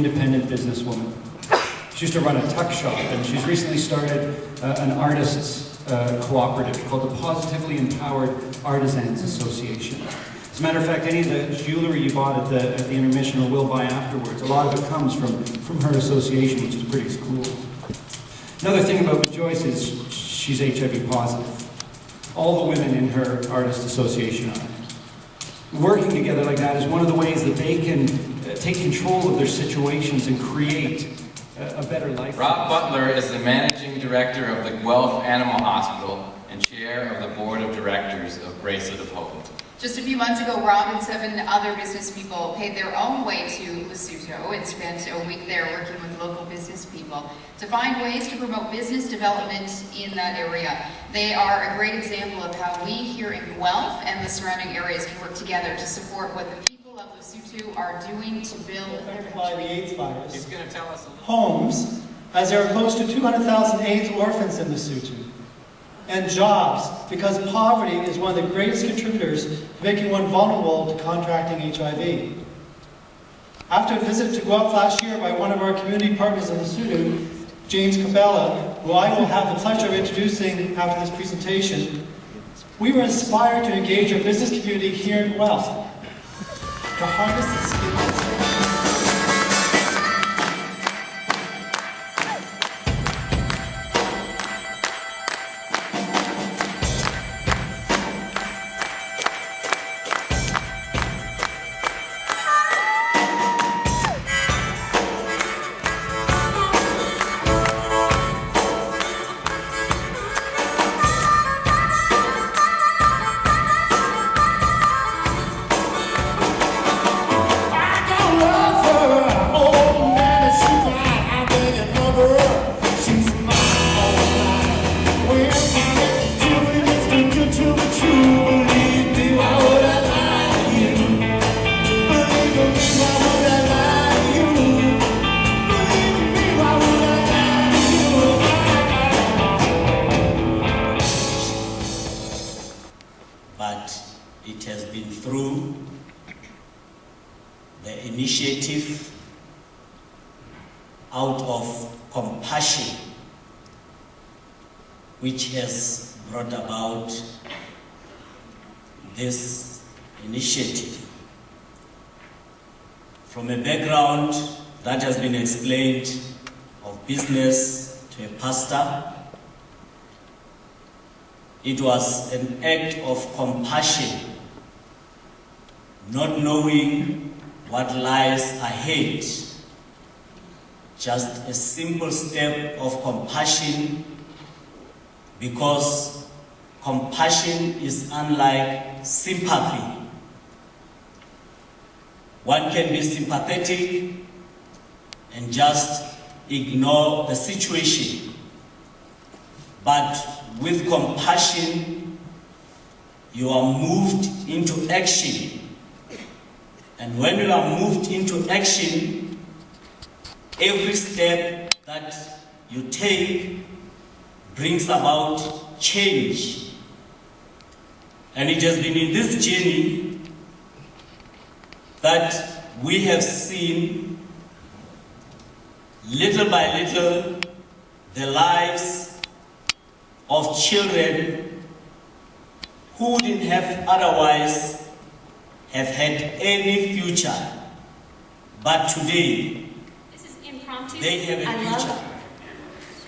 independent businesswoman. She used to run a tuck shop, and she's recently started an artists cooperative called the Positively Empowered Artisans Association. As a matter of fact, any of the jewelry you bought at the intermission or will buy afterwards, a lot of it comes from her association, which is pretty cool. Another thing about Joyce is she's HIV positive. All the women in her artist association are. Working together like that is one of the ways that they can take control of their situations and create a better life. Rob Butler is the managing director of the Guelph Animal Hospital and chair of the board of directors of Bracelet of Hope. Just a few months ago, Rob and 7 other business people paid their own way to Lesotho and spent a week there working with local business people to find ways to promote business development in that area. They are a great example of how we here in Guelph and the surrounding areas can work together to support what the people of Lesotho are doing to build affected by the AIDS virus. He's going to tell us a little. Homes, as there are close to 200,000 AIDS orphans in Lesotho. And jobs, because poverty is one of the greatest contributors to making one vulnerable to contracting HIV. After a visit to Guelph last year by one of our community partners in Lesotho, James Cabela, who I will have the pleasure of introducing after this presentation, we were inspired to engage our business community here in Guelph to harness the skills. But it has been through the initiative out of compassion which has brought about this initiative. From a background that has been explained of business to a pastor, it was an act of compassion, not knowing what lies ahead. Just a simple step of compassion, because compassion is unlike sympathy. One can be sympathetic and just ignore the situation. But with compassion, you are moved into action. And when you are moved into action, every step that you take brings about change. And it has been in this journey that we have seen, little by little, the lives of children who wouldn't have otherwise have had any future. But today, this is impromptu. They have a future.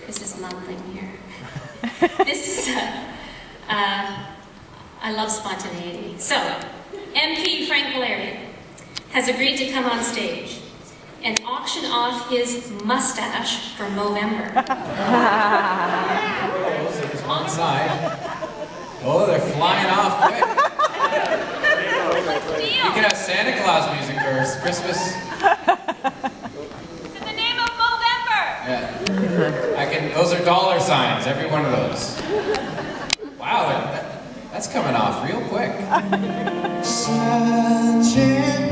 This is mumbling here. This is, I love spontaneity. So, MP Frank Valerian has agreed to come on stage and auction off his mustache for Movember. On side. Oh, they're flying off quick. You can have Santa Claus music or Christmas. It's in the name of Movember. Yeah. Those are dollar signs, every one of those. Wow, that's coming off real quick. Sunshine.